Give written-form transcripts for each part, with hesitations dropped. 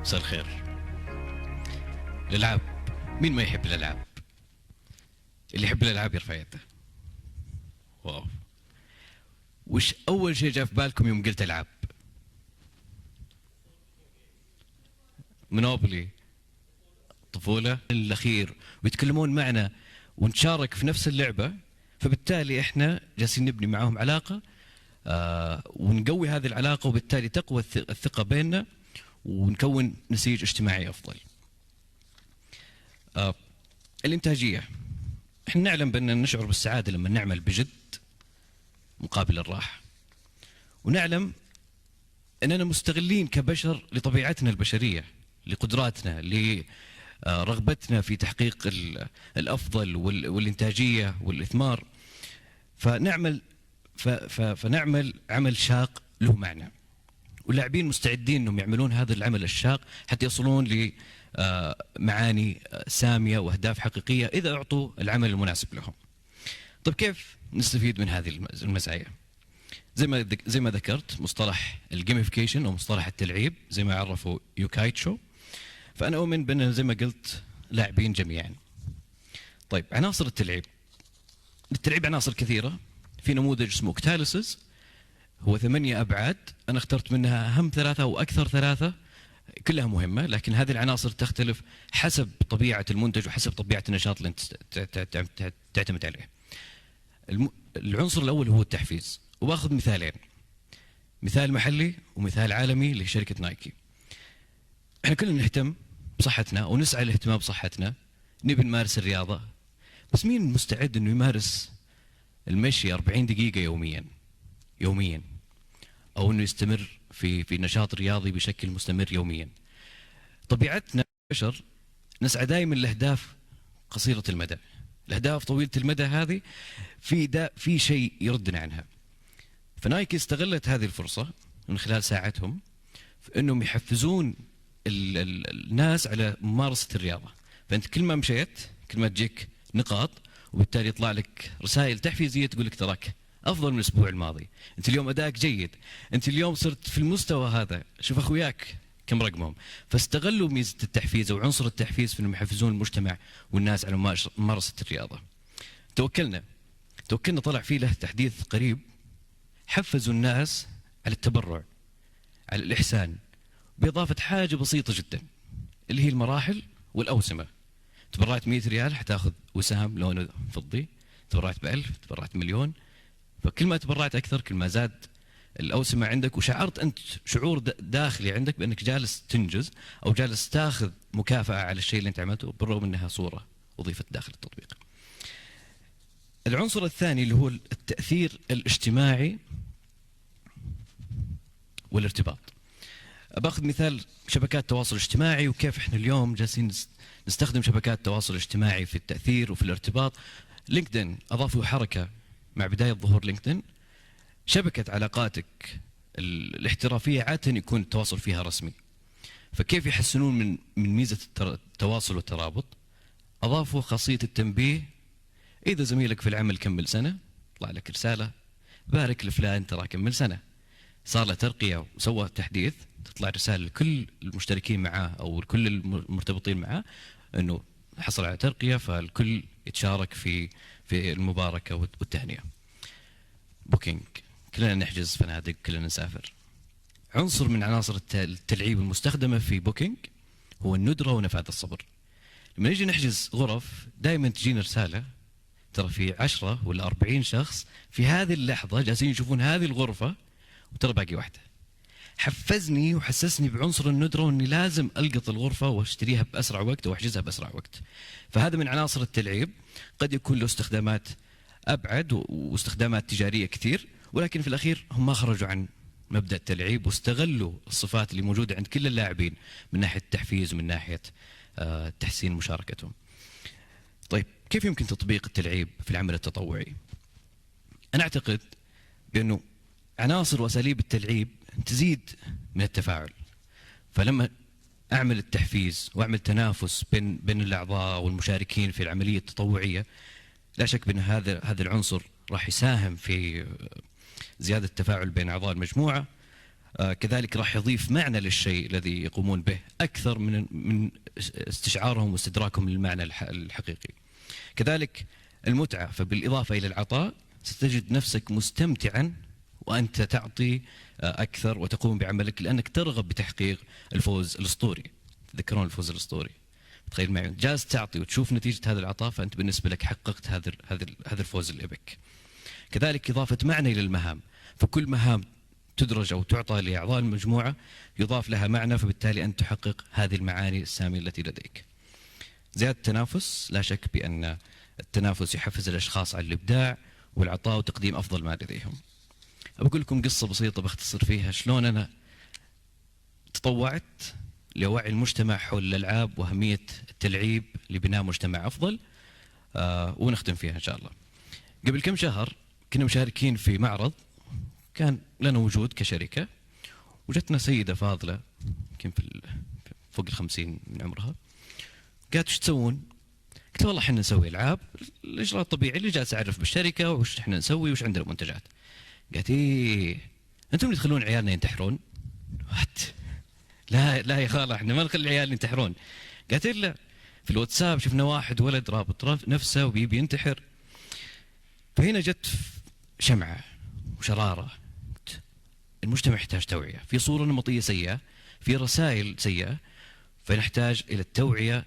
مساء الخير. الألعاب، مين ما يحب الألعاب؟ اللي يحب الألعاب يرفع يده. واو. وش أول شيء جاء في بالكم يوم قلت ألعاب؟ مونوبولي، طفولة الأخير، ويتكلمون معنا ونتشارك في نفس اللعبة، فبالتالي إحنا جالسين نبني معهم علاقة، ونقوي هذه العلاقة، وبالتالي تقوى الثقة بيننا ونكون نسيج اجتماعي أفضل. الإنتاجية، إحنا نعلم بأننا نشعر بالسعادة لما نعمل بجد مقابل الراحة، ونعلم أننا مستغلين كبشر لطبيعتنا البشرية، لقدراتنا، لرغبتنا في تحقيق الأفضل والإنتاجية والإثمار، فنعمل عمل شاق له معنى، واللاعبين مستعدين أنهم يعملون هذا العمل الشاق حتى يصلون لمعاني سامية وأهداف حقيقية إذا أعطوا العمل المناسب لهم. طيب كيف نستفيد من هذه المزايا؟ زي ما ذكرت مصطلح الجيميفيكيشن أو مصطلح التلعيب زي ما عرفوا يوكايتشو، فأنا أؤمن بأننا زي ما قلت لاعبين جميعا. طيب عناصر التلعيب عناصر كثيرة، في نموذج اسمه اوكتاليسيس، هو 8 أبعاد، أنا اخترت منها أهم 3 أو أكثر 3، كلها مهمة، لكن هذه العناصر تختلف حسب طبيعة المنتج وحسب طبيعة النشاط اللي أنت تعتمد عليه. العنصر الأول هو التحفيز، وباخذ مثالين، مثال محلي ومثال عالمي لشركة نايكي. احنا كلنا نهتم بصحتنا ونسعى للاهتمام بصحتنا، نبي نمارس الرياضة، بس مين مستعد انه يمارس المشي 40 دقيقة يوميا او انه يستمر في نشاط رياضي بشكل مستمر يوميا؟ طبيعتنا بشر نسعى دائما لاهداف قصيرة المدى، الاهداف طويلة المدى هذه في شيء يردنا عنها. فنايكي استغلت هذه الفرصة من خلال ساعتهم في انهم يحفزون الناس على ممارسة الرياضة. فانت كل ما مشيت كل ما تجيك نقاط، وبالتالي يطلع لك رسائل تحفيزية تقول لك تراك افضل من الاسبوع الماضي، انت اليوم ادائك جيد، انت اليوم صرت في المستوى هذا، شوف اخوياك كم رقمهم. فاستغلوا ميزة التحفيز او عنصر التحفيز في انهم يحفزون المجتمع والناس على ممارسة الرياضة. توكلنا طلع فيه له تحديث قريب، حفزوا الناس على التبرع، على الإحسان، بإضافة حاجة بسيطة جدا اللي هي المراحل والأوسمة. تبرعت 100 ريال حتاخذ وسام لونه فضي، تبرعت ب1000، تبرعت مليون، فكل ما تبرعت أكثر كل ما زاد الأوسمة عندك، وشعرت أنت شعور داخلي عندك بأنك جالس تنجز أو جالس تاخذ مكافأة على الشيء اللي أنت عملته، بالرغم أنها صورة أضيفت داخل التطبيق. العنصر الثاني اللي هو التأثير الاجتماعي والارتباط. باخذ مثال شبكات التواصل الاجتماعي، وكيف احنا اليوم جالسين نستخدم شبكات التواصل الاجتماعي في التأثير وفي الارتباط. لينكدين اضافوا حركة مع بداية ظهور لينكدين، شبكة علاقاتك الاحترافية عادة يكون التواصل فيها رسمي، فكيف يحسنون من ميزة التواصل والترابط؟ اضافوا خاصية التنبيه، إذا زميلك في العمل كمل سنة طلع لك رسالة بارك لفلان ترى كمل سنة، صار له ترقية وسوى تحديث، تطلع رسالة لكل المشتركين معاه أو كل المرتبطين معاه أنه حصل على ترقية، فالكل يتشارك في المباركة والتهنئة. بوكينج، كلنا نحجز فنادق، كلنا نسافر. عنصر من عناصر التلعيب المستخدمة في بوكينج هو الندرة ونفاذ الصبر. لما نيجي نحجز غرف دائما تجينا رسالة ترى في 10 ولا 40 شخص في هذه اللحظة جالسين يشوفون هذه الغرفة وترى باقي واحدة. حفزني وحسسني بعنصر الندرة واني لازم القط الغرفة واشتريها بأسرع وقت واحجزها بأسرع وقت. فهذا من عناصر التلعيب، قد يكون له استخدامات أبعد واستخدامات تجارية كثير، ولكن في الأخير هم ما خرجوا عن مبدأ التلعيب، واستغلوا الصفات اللي موجودة عند كل اللاعبين من ناحية التحفيز ومن ناحية تحسين مشاركتهم. طيب كيف يمكن تطبيق التلعيب في العمل التطوعي؟ أنا أعتقد بأنه عناصر وأساليب التلعيب تزيد من التفاعل، فلما أعمل التحفيز وأعمل تنافس بين الأعضاء والمشاركين في العملية التطوعية، لا شك بأن هذا العنصر راح يساهم في زيادة التفاعل بين أعضاء المجموعة، كذلك راح يضيف معنى للشيء الذي يقومون به أكثر من استشعارهم واستدراكهم للمعنى الحقيقي. كذلك المتعة، فبالإضافة إلى العطاء ستجد نفسك مستمتعا وأنت تعطي أكثر وتقوم بعملك، لأنك ترغب بتحقيق الفوز الأسطوري. تذكرون الفوز الأسطوري؟ تخيل معي جالس تعطي وتشوف نتيجة هذا العطاء، فأنت بالنسبة لك حققت هذا الفوز اللي بك. كذلك إضافة معنى إلى المهام، فكل مهام تدرج أو تعطى لأعضاء المجموعة يضاف لها معنى، فبالتالي أنت تحقق هذه المعاني السامية التي لديك. زيادة التنافس، لا شك بأن التنافس يحفز الأشخاص على الإبداع والعطاء وتقديم أفضل ما لديهم. أقول لكم قصة بسيطة بختصر فيها شلون أنا تطوعت لوعي المجتمع حول الألعاب وأهمية التلعيب لبناء مجتمع أفضل، ونختم فيها إن شاء الله. قبل كم شهر كنا مشاركين في معرض كان لنا وجود كشركة، وجتنا سيدة فاضلة يمكن فوق 50 من عمرها، قالت وش تسوون؟ قلت والله احنا نسوي العاب، الاجراء الطبيعي اللي جالس اعرف بالشركه وش احنا نسوي وش عندنا منتجات. قالت ايه انتم اللي تخلون عيالنا ينتحرون؟ لا يا خاله احنا ما نخلي العيال ينتحرون. قالت لا، في الواتساب شفنا واحد ولد رابط نفسه وبيبي ينتحر. فهنا جت شمعه وشراره، المجتمع يحتاج توعيه، في صوره نمطيه سيئه، في رسائل سيئه، فنحتاج الى التوعيه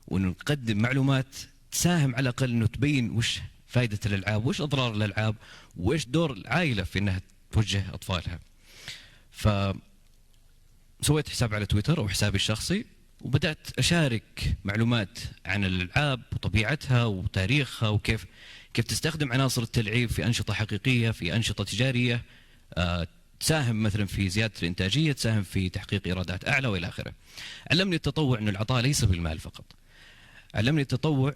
وأن نقدم معلومات تساهم على الأقل أنه تبين وش فائدة الألعاب، وش أضرار الألعاب، وإيش دور العائلة في أنها توجه أطفالها. فسويت حساب على تويتر أو حسابي الشخصي، وبدأت أشارك معلومات عن الألعاب وطبيعتها وتاريخها وكيف تستخدم عناصر التلعيب في أنشطة حقيقية، في أنشطة تجارية تساهم مثلا في زيادة الإنتاجية، تساهم في تحقيق إيرادات أعلى وإلى آخره. علمني التطوع أن العطاء ليس بالمال فقط، علمني التطوع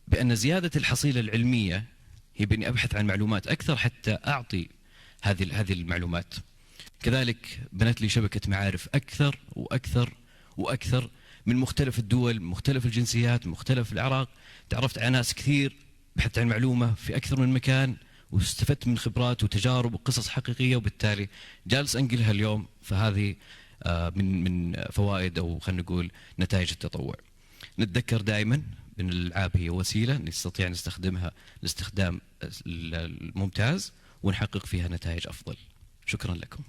بأن زيادة الحصيلة العلمية هي بأني أبحث عن معلومات أكثر حتى أعطي هذه المعلومات. كذلك بنت لي شبكة معارف أكثر وأكثر وأكثر من مختلف الدول، مختلف الجنسيات، مختلف الأعراق. تعرفت على ناس كثير، بحثت عن معلومة في أكثر من مكان، واستفدت من خبرات وتجارب وقصص حقيقية، وبالتالي جالس أنقلها اليوم. فهذه من فوائد أو خلينا نقول نتائج التطوع. نتذكر دائما أن الألعاب هي وسيلة نستطيع أن نستخدمها الاستخدام الممتاز ونحقق فيها نتائج أفضل. شكرا لكم.